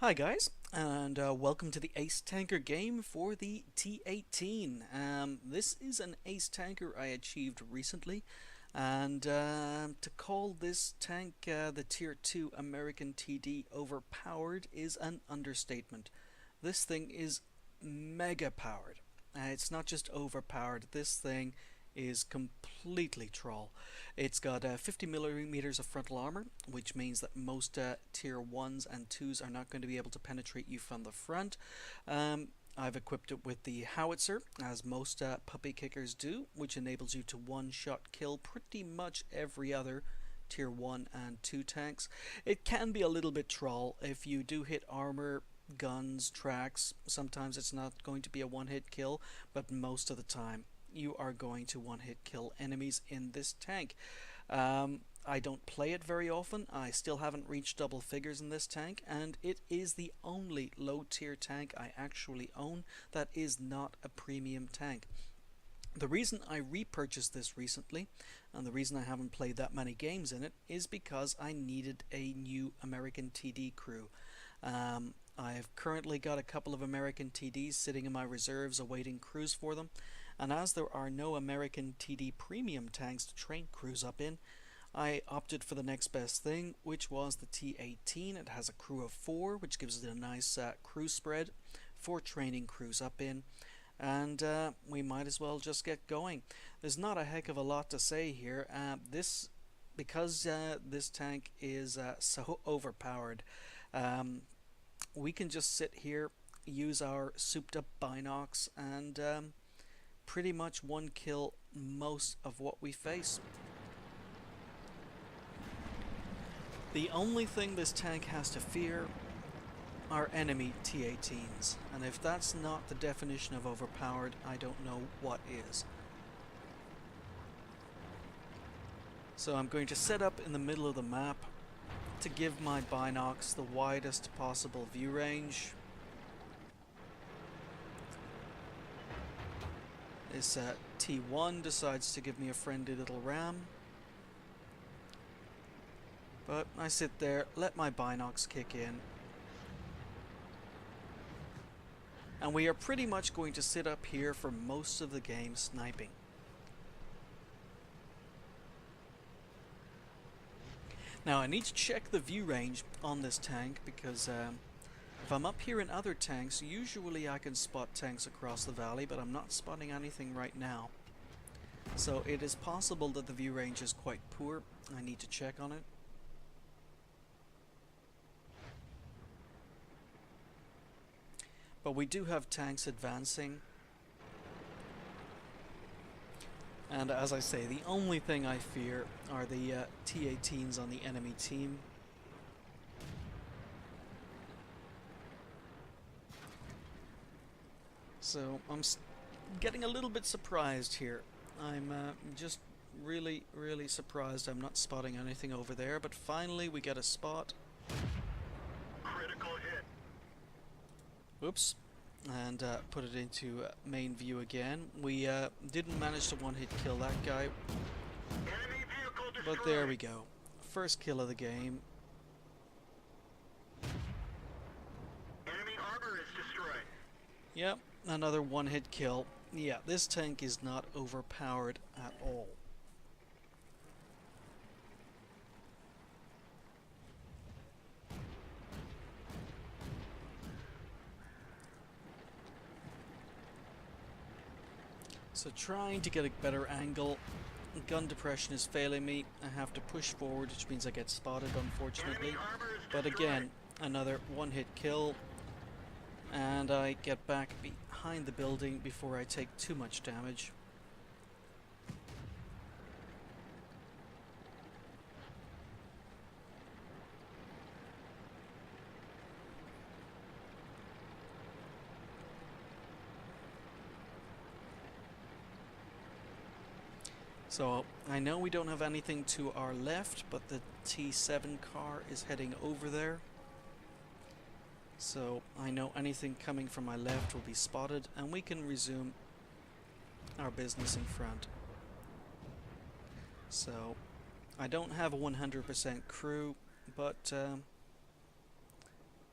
Hi guys, and welcome to the Ace Tanker game for the T18. This is an Ace Tanker I achieved recently, and to call this tank the Tier 2 American TD overpowered is an understatement. This thing is mega powered. It's not just overpowered, this thing is completely troll. It's got 50 millimeters of frontal armor, which means that most tier 1s and 2s are not going to be able to penetrate you from the front. I've equipped it with the howitzer, as most puppy kickers do, which enables you to one-shot kill pretty much every other tier 1 and 2 tanks. It can be a little bit troll if you do hit armor, guns, tracks. Sometimes it's not going to be a one-hit kill, but most of the time you are going to one-hit kill enemies in this tank. I don't play it very often. I still haven't reached double figures in this tank, and it is the only low-tier tank I actually own that is not a premium tank. The reason I repurchased this recently, and the reason I haven't played that many games in it, is because I needed a new American TD crew. I've currently got a couple of American TDs sitting in my reserves awaiting crews for them, and as there are no American TD premium tanks to train crews up in, I opted for the next best thing, which was the T18. It has a crew of 4, which gives it a nice crew spread for training crews up in, and we might as well just get going. There's not a heck of a lot to say here. Because this tank is so overpowered, we can just sit here, use our souped up binocs, and pretty much one kill most of what we face. The only thing this tank has to fear are enemy T18s, and if that's not the definition of overpowered, I don't know what is. So I'm going to set up in the middle of the map to give my binocs the widest possible view range. This T1 decides to give me a friendly little ram, but I sit there, let my binocs kick in, and we are pretty much going to sit up here for most of the game sniping. Now I need to check the view range on this tank because if I'm up here in other tanks, usually I can spot tanks across the valley, but I'm not spotting anything right now. So it is possible that the view range is quite poor. I need to check on it. But we do have tanks advancing. And as I say, the only thing I fear are the T-18s on the enemy team. So I'm getting a little bit surprised here. I'm just really surprised I'm not spotting anything over there, but finally we get a spot. Critical hit. Oops. And put it into main view again. We didn't manage to one-hit kill that guy, Enemy vehicle destroyed. but there we go. First kill of the game. Enemy armor is destroyed. Yep, another one-hit kill. Yeah, this tank is not overpowered at all. So trying to get a better angle. Gun depression is failing me. I have to push forward, which means I get spotted, unfortunately. But again, another one-hit kill. And I get back behind the building before I take too much damage. So I know we don't have anything to our left, but the T7 car is heading over there. So I know anything coming from my left will be spotted, and we can resume our business in front. So I don't have a 100% crew, but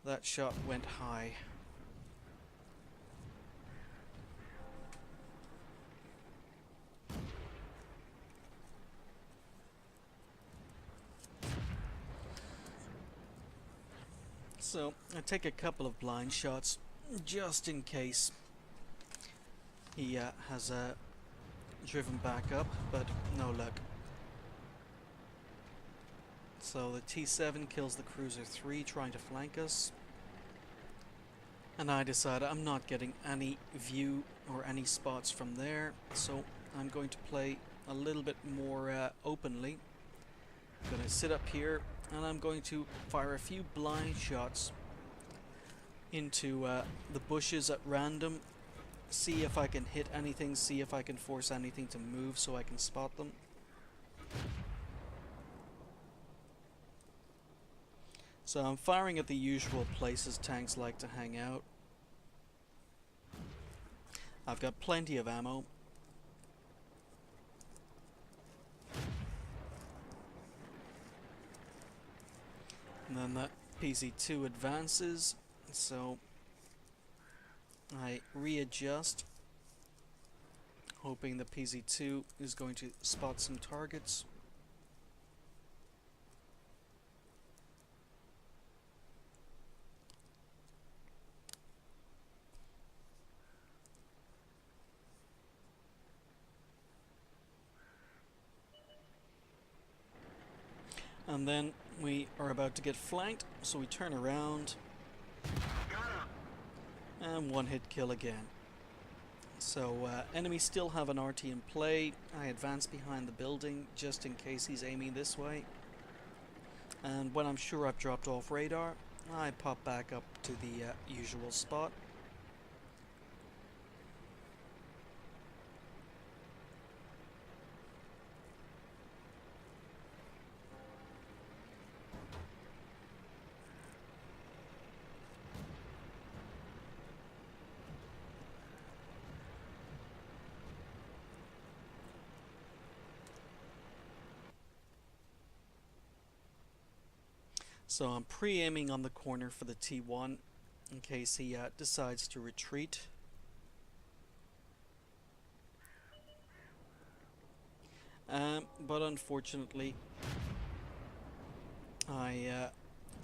That shot went high. So I take a couple of blind shots just in case he has driven back up, but no luck. So the T7 kills the Cruiser 3 trying to flank us. And I decide I'm not getting any view or any spots from there, so I'm going to play a little bit more openly. I'm going to sit up here and I'm going to fire a few blind shots into the bushes at random, see if I can hit anything, see if I can force anything to move so I can spot them. So I'm firing at the usual places tanks like to hang out. I've got plenty of ammo. And then that PZ2 advances, so I readjust, hoping the PZ2 is going to spot some targets. And then we are about to get flanked, so we turn around and one hit kill again. So enemies still have an RT in play. I advance behind the building just in case he's aiming this way. And when I'm sure I've dropped off radar, I pop back up to the usual spot. So I'm pre-aiming on the corner for the T1 in case he decides to retreat. But unfortunately, I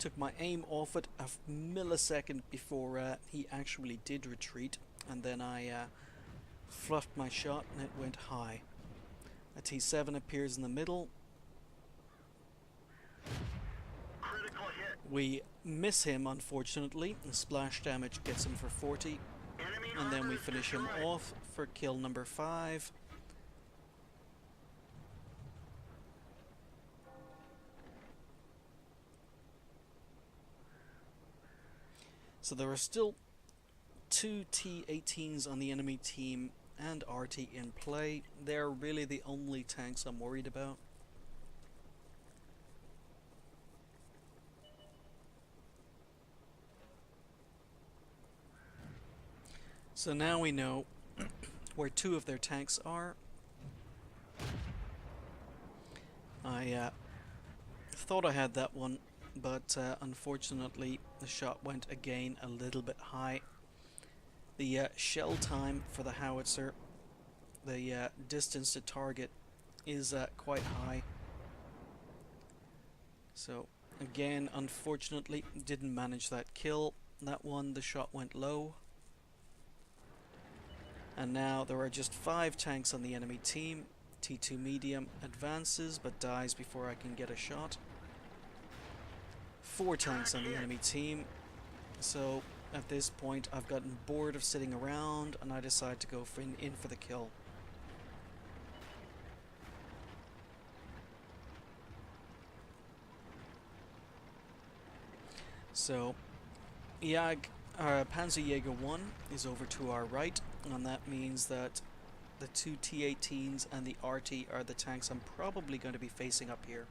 took my aim off it a millisecond before he actually did retreat, and then I fluffed my shot and it went high. A T7 appears in the middle. We miss him, unfortunately. The splash damage gets him for 40. And then we finish him off for kill number 5. So there are still 2 T18s on the enemy team and RT in play. They're really the only tanks I'm worried about. So now we know where 2 of their tanks are. I thought I had that one, but unfortunately the shot went again a little bit high. The shell time for the howitzer, the distance to target, is quite high. So again, unfortunately, didn't manage that kill. That one, the shot went low. And now there are just 5 tanks on the enemy team. T2 medium advances but dies before I can get a shot. 4 tanks on the enemy team. So at this point I've gotten bored of sitting around and I decide to go in for the kill. So Panzerjäger 1 is over to our right, and that means that the 2 T18s and the RT are the tanks I'm probably going to be facing up here.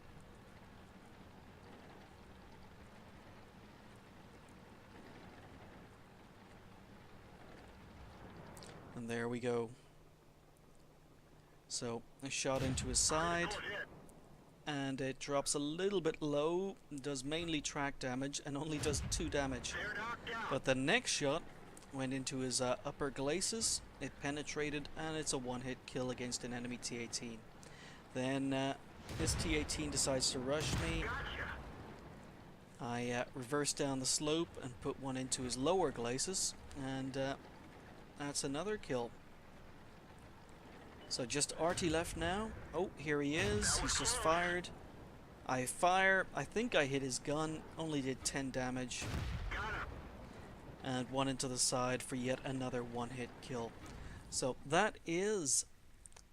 And there we go. So, a shot into his side. and it drops a little bit low, does mainly track damage and only does 2 damage. They're knocked out. But the next shot went into his upper glacis, it penetrated, and it's a one-hit kill against an enemy T18. Then this T18 decides to rush me. Gotcha. I reverse down the slope and put one into his lower glacis, and that's another kill. So just Artie left now. Oh, here he is. He's just fired. I fire. I think I hit his gun. Only did 10 damage. Got him. And one into the side for yet another one-hit kill. So that is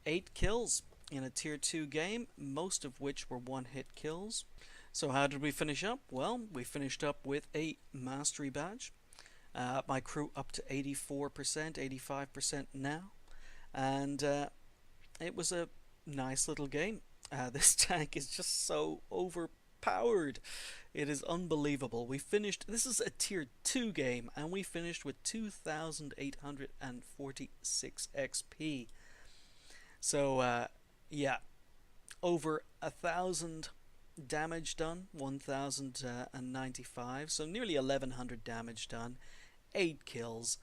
8 kills in a tier 2 game, most of which were one-hit kills. So how did we finish up? Well, we finished up with a mastery badge. My crew up to 84%, 85% now. And it was a nice little game. This tank is just so overpowered. It is unbelievable. We finished, this is a tier 2 game, and we finished with 2,846 XP. So, yeah, over 1,000 damage done, 1,095, so nearly 1,100 damage done, 8 kills,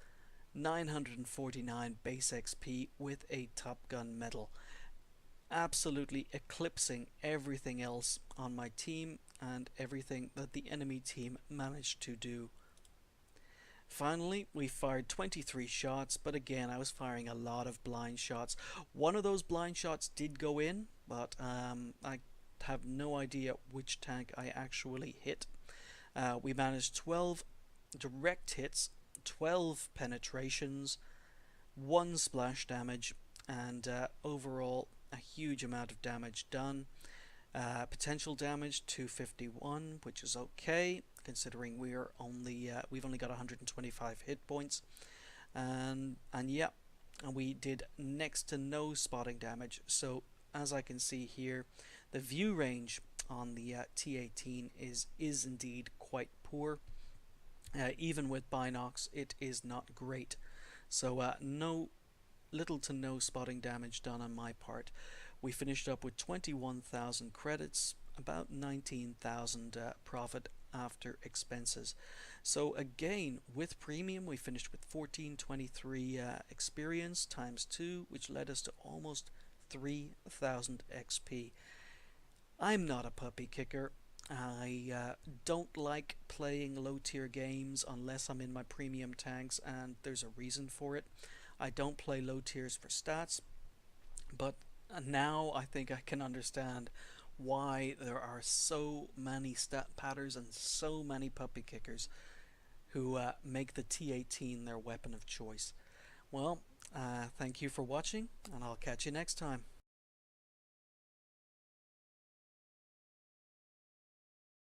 949 base XP with a Top Gun medal. Absolutely eclipsing everything else on my team and everything that the enemy team managed to do. Finally, we fired 23 shots, but again, I was firing a lot of blind shots. One of those blind shots did go in, but I have no idea which tank I actually hit. We managed 12 direct hits, 12 penetrations, 1 splash damage, and overall a huge amount of damage done. Potential damage 251, which is okay considering we've only got 125 hit points, and yeah, and we did next to no spotting damage. So as I can see here, the view range on the T18 is indeed quite poor. Even with binocs, it is not great. So little to no spotting damage done on my part. We finished up with 21,000 credits, about 19,000 profit after expenses. So again, with premium, we finished with 1423 experience times 2, which led us to almost 3,000 XP. I'm not a puppy kicker. I don't like playing low tier games unless I'm in my premium tanks, and there's a reason for it. I don't play low tiers for stats, but now I think I can understand why there are so many stat patters and so many puppy kickers who make the T18 their weapon of choice. Well, thank you for watching, and I'll catch you next time.